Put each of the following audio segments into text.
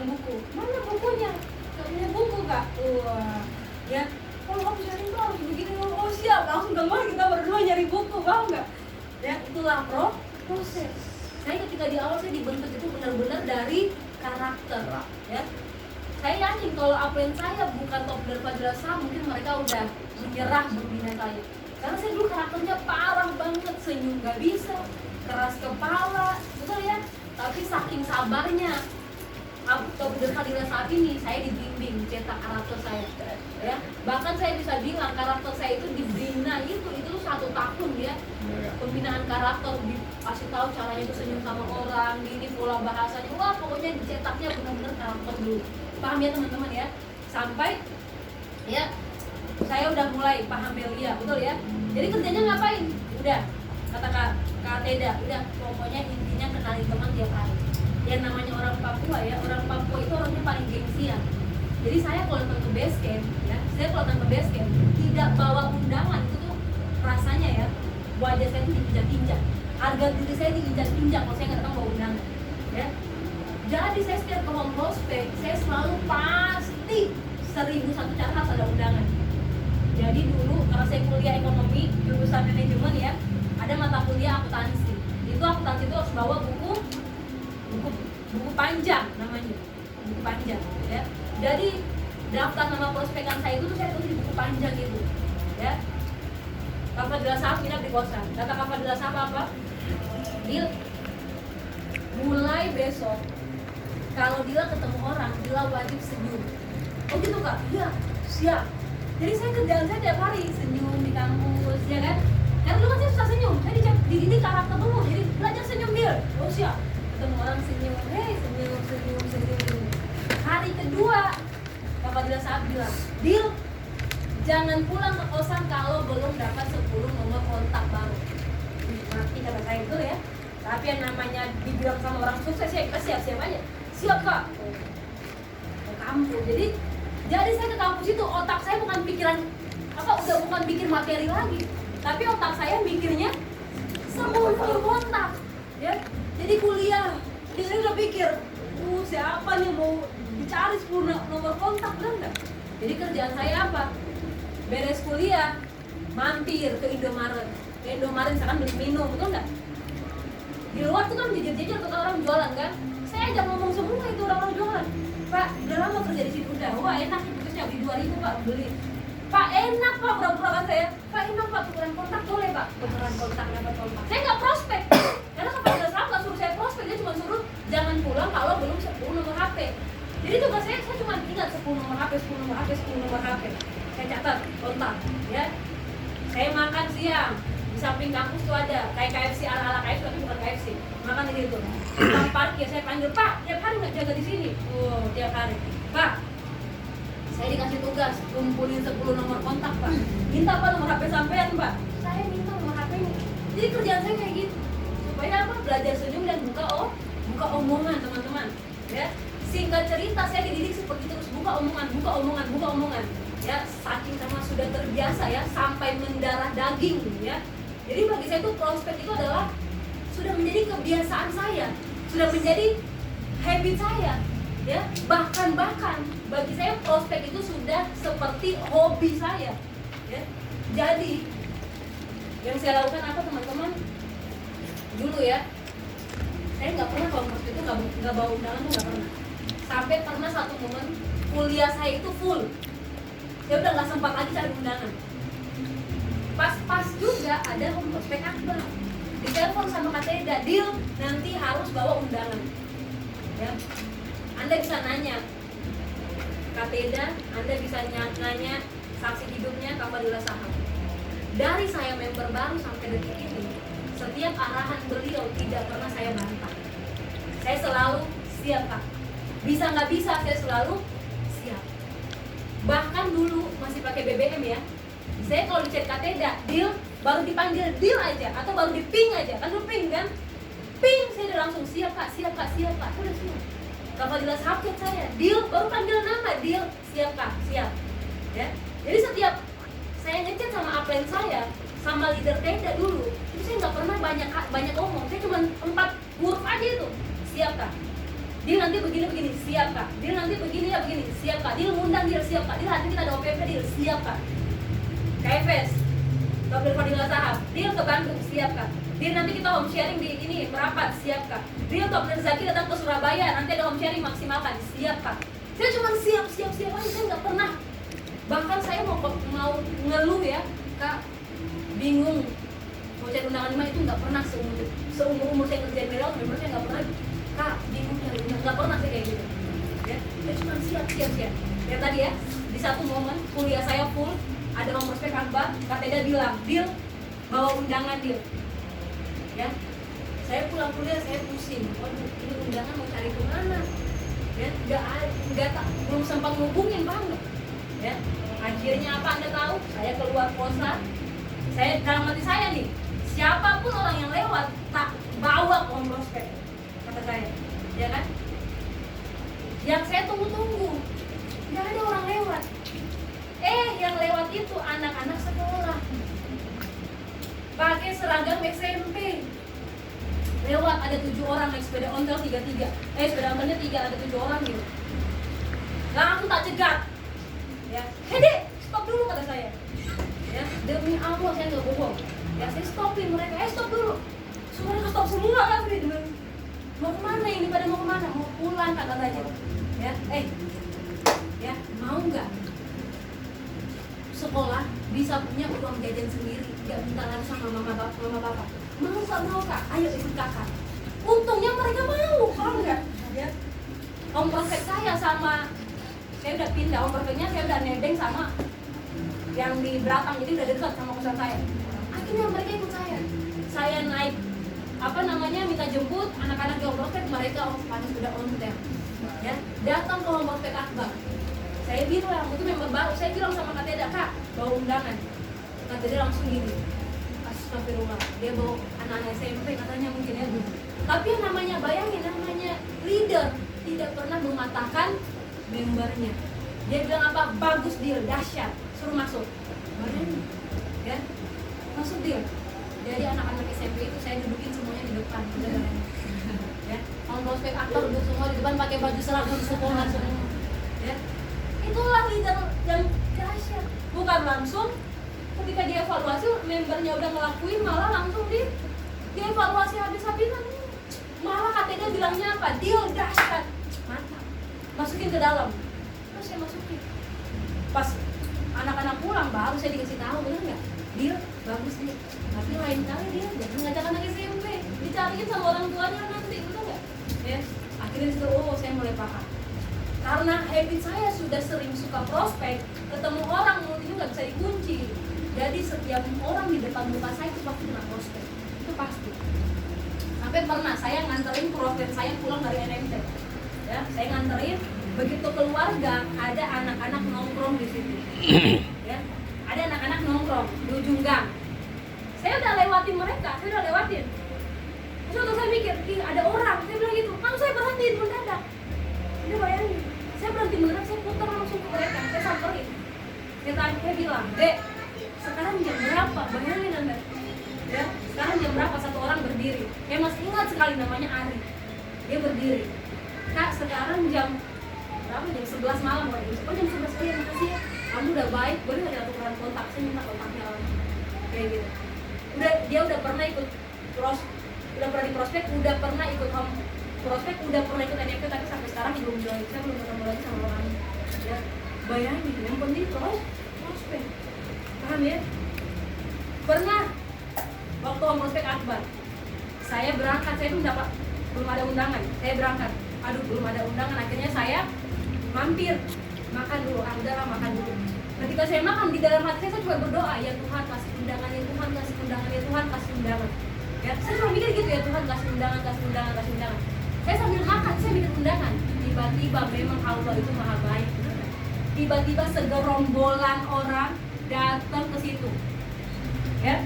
buku. Mana bukunya? Gak punya buku kak. Wah, ya. Kalau kamu sharing tuh harus begini. Oh siap, langsung gambar kita berdua nyari buku, paham nggak? Ya itulah proses. Saya ketika di awal saya dibentuk itu benar-benar dari karakter, ya. Saya yakin kalau upline saya bukan top leader Fadila Shahab, mungkin mereka udah menyerah membina saya. Karena saya dulu karakternya parah banget, senyum gak bisa, keras kepala, betul ya. Tapi saking sabarnya top leader Fadila Shahab ini, saya dibimbing cetak karakter saya, ya. Bahkan saya bisa bilang karakter saya itu dibina itu 1 tahun ya. Pembinaan karakter, dikasih tahu caranya itu senyum sama orang, ini pola bahasanya, wah pokoknya dicetaknya benar-benar karakter dulu. Paham ya teman-teman ya? Sampai ya saya udah mulai paham Belia, betul ya? Jadi kerjanya ngapain? Udah, kata Kak Teda, udah pokoknya intinya kenalin teman tiap hari. Yang namanya orang Papua ya, orang Papua itu orangnya paling gengsian. Jadi saya kalau datang ke base camp, ya, saya kalau datang ke base camp tidak bawa undangan, itu tuh rasanya ya, wajah saya tuh diinjak-injak, harga diri saya diinjak-injak kalau saya nggak datang bawa undangan, ya. Jadi saya setiap ke home prospect, saya selalu pasti 1001 cara harus ada undangan. Jadi dulu karena saya kuliah ekonomi jurusan manajemen ya, ada mata kuliah akuntansi. Itu akuntansi itu harus bawa buku panjang namanya, buku panjang ya. Jadi daftar nama prospekan saya itu tuh saya tulis di buku panjang itu, ya. Kak Fadila Shahab nginap di kosan. Kata Kak Fadila Shahab apa? Dil, mulai besok kalau Dila ketemu orang, Dila wajib senyum. Oh gitu kak? Iya, siap. Jadi saya kerjaan saya tiap hari senyum di kampus, ya kan? Karena dulu kan saya susah senyum, saya dididik karakter dulu, jadi belajar senyum Dil. Oh siap. Ketemu orang senyum, hei senyum. Hari kedua, Kak Fadila Shahab bilang, Dil, jangan pulang ke kosan kalau belum dapat 10 nomor kontak baru. Mati kata saya betul ya. Tapi yang namanya dibilang sama orang sukses ya kita siap-siap aja. Siap kak. Ke kampus. Jadi saya ke kampus itu otak saya bukan pikiran udah bukan pikir materi lagi. Tapi otak saya mikirnya 10 nomor kontak. Ya. Jadi kuliah, dia udah pikir, siapa nih mau dicari 10 nomor kontak, benar nggak? Jadi kerjaan saya apa? Beres kuliah, mampir ke Indomaret. Ke Indomaret misalkan beli minum, betul nggak? Di luar tuh kan jejer-jejer tuh orang jualan kan? Saya ajak ngomong semua itu orang-orang jualan. Pak, udah lama kerja di sini udah. Wah enak, putusnya beli 2.000 Pak, beli. Pak enak Pak, pura-pura kan saya. Pak enak Pak, tukeran kontak boleh Pak. Tukeran kontak, dapat kontak. Saya nggak prospek. Karena Kak Fadila Shahab nggak suruh saya prospek, dia cuma suruh jangan pulang kalau belum 10 nomor HP. Jadi tugas saya cuma ingat 10 nomor HP. Saya catat kontak, ya. Saya makan siang di samping kampus tuh ada kayak KFC ala KFC tapi bukan KFC. Makan di situ. Pak parkir saya panggil Pak, tiap hari nggak jaga di sini. Oh tiap hari. Pak, saya dikasih tugas kumpulin 10 nomor kontak Pak. Minta Pak nomor HP sampean Pak. Saya minta nomor HP-nya. Jadi kerjaan saya kayak gitu. Supaya apa? Belajar senyum dan buka omongan teman-teman. Ya. Singkat cerita saya dididik seperti itu, terus buka omongan. Ya, saking sama sudah terbiasa ya sampai mendarah daging ya. Jadi bagi saya itu prospek itu adalah sudah menjadi kebiasaan saya, sudah menjadi habit saya ya. Bahkan bagi saya prospek itu sudah seperti hobi saya ya. Jadi yang saya lakukan apa teman-teman? Dulu ya, saya nggak pernah kalau prospek itu nggak bawa undangan tuh nggak pernah. Sampai pernah satu momen kuliah saya itu full. Saya udah nggak sempat lagi cari undangan. Pas juga ada home prospek akbar. Ditelepon sama Kak Teda, Dil, nanti harus bawa undangan. Ya. Anda bisa nanya Kak Teda, Anda bisa nanya saksi hidupnya Kak Fadila Shahab. Dari saya member baru sampai detik ini, setiap arahan beliau tidak pernah saya bantah. Saya selalu siap Kak. Bisa nggak bisa, saya selalu siap. Bahkan dulu masih pakai BBM ya. Saya kalau di chat Kak Teda, Dil, baru dipanggil Dil aja atau baru di ping aja. Kan lu ping kan? Ping, saya udah langsung siap Kak. Udah siap. Kak Fadila Shahab chat saya, Dil, baru panggil nama, Dil, siap Kak, siap. Ya. Jadi setiap saya ngechat sama upline saya, sama leader Teda dulu, itu saya nggak pernah banyak ngomong. Saya cuma 4 huruf aja itu, siap Kak. Dia nanti begini, siap Kak. Dia nanti begini, siap Kak. Dia ngundang, dia siap Kak. Dia nanti kita ada OPP, dia siap Kak. KFS, Dr. Fadila Sahab, dia ke Bandung, siap Kak. Dia nanti kita home sharing di ini, merapat, siap Kak. Dia Dr. Zaki datang ke Surabaya, nanti ada home sharing maksimalkan, siap Kak. Saya cuma siap aja, saya nggak pernah. Bahkan saya mau ngeluh ya, Kak, bingung mau cari undangan 5 itu nggak pernah seumur saya kerjain Merel, member saya nggak pernah. Kak, bingung cari undangan, nggak pernah saya kayak gitu. Ya, saya cuma siap. Ya tadi ya, di satu momen kuliah saya full, ada Om Prospek Akbar, Kak Teda bilang, Dil, bawa undangan Dil. Ya, saya pulang kuliah saya pusing. Waduh, ini undangan mau cari kemana? Ya, belum sempat ngubungin banget. Ya, akhirnya apa Anda tahu? Saya keluar kosan. Saya dalam hati saya nih, siapapun orang yang lewat tak bawa ke Om Prospek, kata saya, ya kan? Yang saya tunggu, nggak ada orang lewat. Yang lewat itu anak-anak sekolah, pakai seragam SMP. Lewat ada 7 orang naik sepeda ontel 3. Sepeda ontelnya 3, ada 7 orang gitu. Langsung tak cegat. Ya, Dek, stop dulu kata saya. Ya, demi Allah saya nggak bohong. Ya, saya stopin mereka. Stop dulu. Semua stop semua kan gitu. Mau kemana ini? Pada mau kemana? Mau pulang kata tanya. Ya, ya mau nggak? Sekolah bisa punya uang jajan sendiri, nggak minta lagi sama mama bapak. Mau Kak? Ayo ikut Kakak. Untungnya mereka mau, kalau enggak, ya. Om Prospek saya udah pindah, Om Prospeknya saya udah nebeng sama yang di Beratang, jadi udah dekat sama kosan saya. Akhirnya mereka ikut saya. Saya naik minta jemput anak-anak di Om Prospek, mereka panas sudah on hotel. Ya, datang ke Om Prospek Akbar. Saya bilang, itu member baru, saya bilang sama Kak Teda, Kak, bawa undangan. Kak Teda langsung gini, astagfirullah, dia bawa anak-anak SMP katanya mungkin ya. Tapi yang namanya, bayangin, namanya leader tidak pernah mematahkan membernya. Dia bilang apa? Bagus deal, dahsyat, suruh masuk. Bayangin, ya, masuk deal. Jadi anak-anak SMP itu saya dudukin semuanya di depan. Ya, Om Prospek Akbar duduk semua di depan pakai baju seragam sekolah semua. Ya, itulah leader yang dahsyat. Bukan langsung ketika dievaluasi membernya udah ngelakuin, malah langsung dievaluasi habis-habisan. Malah katanya bilangnya apa? Deal dahsyat, mantap, masukin ke dalam. Terus saya masukin. Pas anak-anak pulang baru saya dikasih tahu, benar nggak? Deal bagus nih. Tapi lain kali dia jangan ngajak anak SMP, dicariin sama orang tuanya nanti, betul nggak? Ya, akhirnya situ saya mulai paham. Karena habit saya sudah sering suka prospek, ketemu orang mulutnya nggak bisa dikunci. Jadi setiap orang di depan muka saya itu pasti kena prospek, itu pasti. Sampai pernah saya nganterin prospek saya pulang dari NMT. Ya, saya nganterin, begitu keluarga ada anak-anak nongkrong di situ. Ya, ada anak-anak nongkrong di ujung gang. Saya udah lewatin mereka, Terus waktu saya mikir, ada orang, saya bilang gitu, langsung saya berhenti mendadak. Ini bayangin, saya berhenti mendadak, saya putar langsung ke mereka, saya samperin. Saya bilang, Dek, sekarang jam berapa? Bayangin Anda. Ya, sekarang jam berapa? Satu orang berdiri. Ya masih ingat sekali namanya Ari. Dia berdiri. Kak, sekarang jam berapa? Jam 11 malam. Oh jam 11, oh ya makasih ya. Kamu udah baik, boleh nggak kita tukeran kontak? Saya minta kontaknya orang. Kayak gitu. Dia udah pernah ikut udah pernah di prospek, udah pernah ikut home prospek, udah pernah ikut NFT, tapi sampai sekarang belum join. Saya belum ketemu lagi sama orangnya. Ya, bayangin, yang penting prospek. Paham ya? Pernah waktu Om Prospek Akbar, saya berangkat, saya belum ada undangan, saya berangkat. Aduh, belum ada undangan, akhirnya saya mampir makan dulu, makan dulu. Ketika saya makan, di dalam hati saya cuma berdoa, ya Tuhan kasih undangan, ya Tuhan kasih undangan, ya Tuhan kasih undangan. Ya, saya cuma mikir gitu, ya Tuhan kasih undangan. Saya sambil makan, saya mikir undangan. Tiba-tiba memang Allah itu maha baik. Tiba-tiba segerombolan orang datang ke situ. Ya,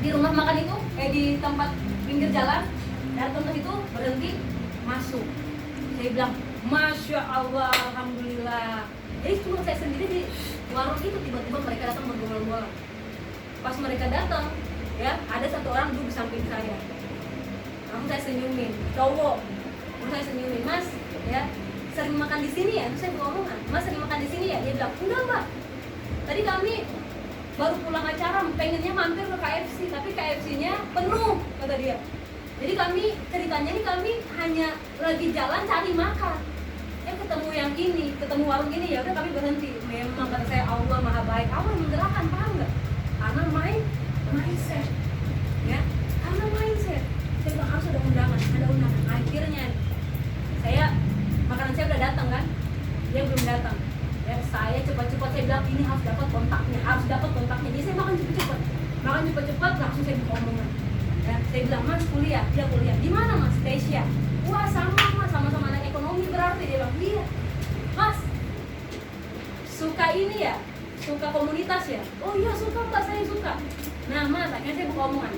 di rumah makan itu, di tempat pinggir jalan, datang ke situ, berhenti, masuk. Saya bilang, Masya Allah, Alhamdulillah. Jadi cuma saya sendiri di warung itu, tiba-tiba mereka datang bergomol-gomol. Pas mereka datang, ya ada satu orang duduk di samping saya. Langsung saya senyumin, cowok. saya senyumin, Mas ya sering makan di sini ya, terus saya ngomong, Mas sering makan di sini ya, dia bilang enggak Mbak, tadi kami baru pulang acara pengennya mampir ke KFC tapi KFC-nya penuh kata dia. Jadi kami ceritanya ini kami hanya lagi jalan cari makan, ketemu yang ini, ketemu warung ini, ya udah kami berhenti. Memang kata saya Allah maha baik, Allah menggerakkan, paham nggak? Karena mindset ya, karena mindset. Saya bilang harus ada undangan. Akhirnya saya makanan saya udah datang kan, dia belum datang ya. Saya cepat-cepat saya bilang ini harus dapat kontaknya. Jadi saya makan cepat-cepat langsung saya buka omongan ya. Saya bilang Mas kuliah, dia kuliah di mana Mas? Asia. Wah sama-sama anak ekonomi berarti. Dia bilang iya. Mas suka ini ya, suka komunitas ya? Oh iya suka Mbak, saya suka. Nah Mas, akhirnya saya buka omongan,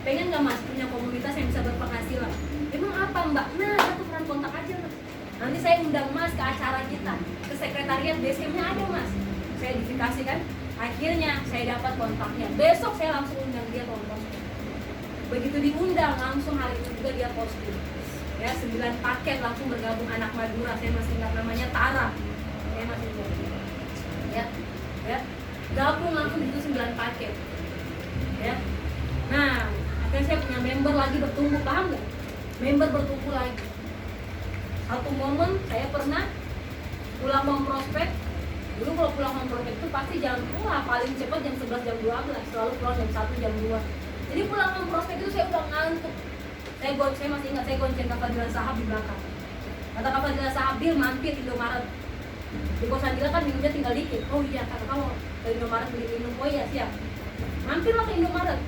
pengen gak Mas punya komunitas yang bisa berpenghasilan? Emang apa Mbak? Nah satu peran kontak aja Mas, nanti saya undang Mas ke acara kita, ke sekretariat BSM-nya ada Mas. Saya verifikasi kan, akhirnya saya dapat kontaknya. Besok saya langsung undang dia ke posting. Begitu diundang langsung hari itu juga dia posting ya, 9 paket langsung bergabung anak Madura. Saya masih ingat namanya Tara, saya masih ingat ya, gabung langsung itu 9 paket ya. Nah akhirnya saya punya member lagi bertumbuh, paham nggak? Member bertumbuh lagi. Satu momen saya pernah pulang mau prospek. Dulu kalau pulang mau prospek itu pasti jam paling cepat jam 11 jam 12, selalu pulang jam 1 jam 2. Jadi pulang mau prospek itu saya udah ngantuk. Saya masih ingat, saya gonceng Kak Fadila Sahab di belakang. Kata Kak Fadila Sahab, Bil mampir Indomaret. Di kosan Dila kan minumnya tinggal dikit. Oh iya kata kamu ke Indomaret beli minum. Oh iya siap. Mampirlah ke Indomaret.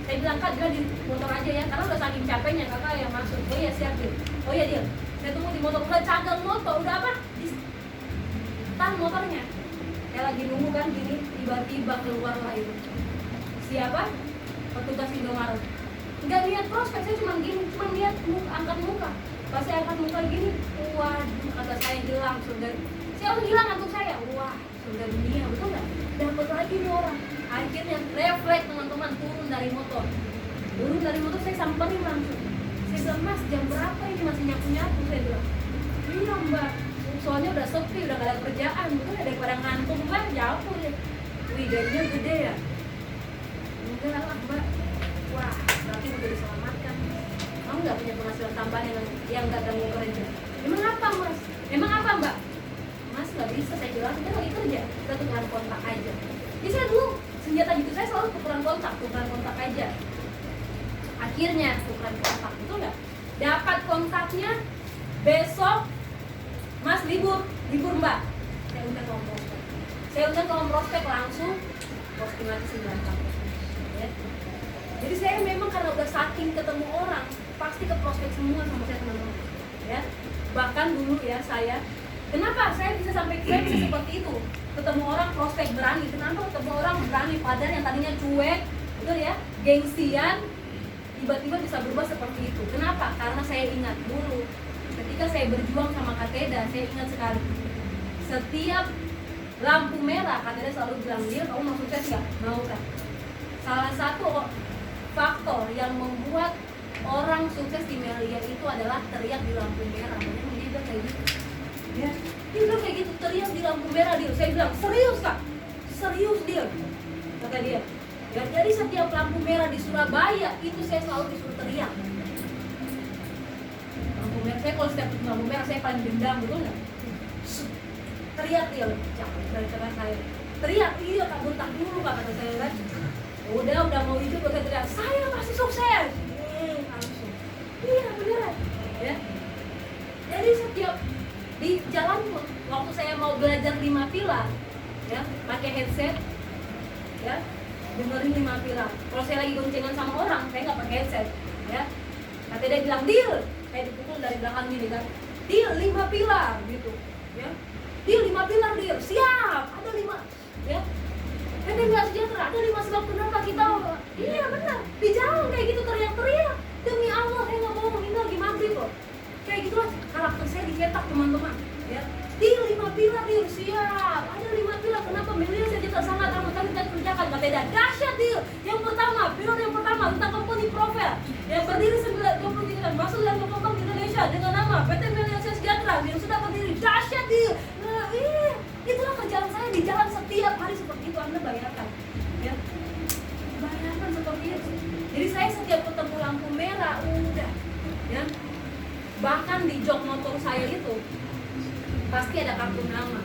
Saya bilang Kak Dila di motor aja ya, karena udah saking capeknya kakak yang masuk. Oh iya siap Dil. Oh iya Dil. Saya tunggu di motor, udah cagang motor, udah apa? Tahan motornya. Saya lagi nunggu kan gini, tiba-tiba keluarlah itu. Siapa? Petugas Indomaret. Nggak lihat prospek, saya cuma lihat angkat muka. Pas saya angkat muka gini, waduh kata saya hilang surga. Saya langsung hilang antuk saya. Wah surga dunia, betul nggak? Dapat lagi nih orang. Akhirnya refleks teman-teman, turun dari motor, saya samperin langsung. Saya bilang Mas jam berapa ini masih nyapu-nyapu? Saya bilang iya Mbak, soalnya udah sepi, udah gak ada kerjaan, betul ya, daripada ngantuk kan nyapu ya. Wih gajinya gede ya? Enggak lah Mbak. Wah berarti udah diselamatkan. Kamu nggak punya penghasilan tambahan yang nggak ganggu kerja? Emang apa Mas? Emang apa Mbak? Mas nggak bisa, saya bilang kita lagi kerja, kita tukeran kontak aja. Jadi saya dulu senjata gitu saya selalu tukeran kontak aja. Akhirnya tukeran kontak, betul nggak? Dapat kontaknya, besok Mas libur Mbak. Saya undang ke om prospek langsung posting lagi 9 paket. Ya. Jadi saya memang karena udah saking ketemu orang, pasti ke prospek semua sama saya teman-teman. Ya. Bahkan dulu ya kenapa saya bisa seperti itu? Ketemu orang prospek berani. Kenapa ketemu orang berani? Padahal yang tadinya cuek, betul ya, gengsian, tiba-tiba bisa berubah seperti itu. Kenapa? Karena saya ingat dulu ketika saya berjuang sama Kak Teda, saya ingat sekali. Setiap lampu merah, Kak Teda selalu bilang, dia kamu mau sukses nggak? Mau kan? Salah satu faktor yang membuat orang sukses di Melia itu adalah teriak di lampu merah. Makanya dia bilang kayak gitu. Ya, dia bilang kayak gitu, teriak di lampu merah dia. Saya bilang, serius Kak? Serius dia? Kata dia. Ya, jadi setiap lampu merah di Surabaya itu saya selalu disuruh teriak. Lampu merah, saya kalau setiap lampu merah saya paling dendam, betul nggak? Teriak dia, jangan dari cara saya. Teriak, iya Kak, bentak dulu Kak, kata saya kan. Udah mau hidup, udah teriak, saya pasti sukses. Langsung. Iya beneran. Ya. Jadi setiap di jalan waktu saya mau belajar 5 pilar, ya, pakai headset, ya, dengerin 5 pilar. Kalau saya lagi goncengan sama orang, saya nggak pakai headset, ya. Nanti dia bilang deal, saya dipukul dari belakang gini kan, deal 5 pilar gitu, ya. Deal 5 pilar deal, siap, ada 5, ya. Nanti nggak sejahtera, ada 5 sebab kenapa kita, iya benar, di jalan kayak gitu teriak-teriak, demi Allah saya nggak bohong, ini lagi maghrib loh. Kayak gitulah karakter saya dicetak teman-teman, ya. Deal 5 pilar deal, siap, ada 5 pilar, kenapa Melia saya sangat amat kami kita kerjakan, Kak Teda. Dahsyat deal. Yang pertama, pilar yang pertama tentang company profile yang berdiri 23 tahun, masuk dalam Bank Indonesia dengan nama PT yang sudah berdiri dahsyat di itulah kerjaan saya di jalan setiap hari seperti itu. Anda bayangkan ya, bayangkan seperti itu. Jadi saya setiap ketemu lampu merah udah ya, bahkan di jok motor saya itu pasti ada kartu nama.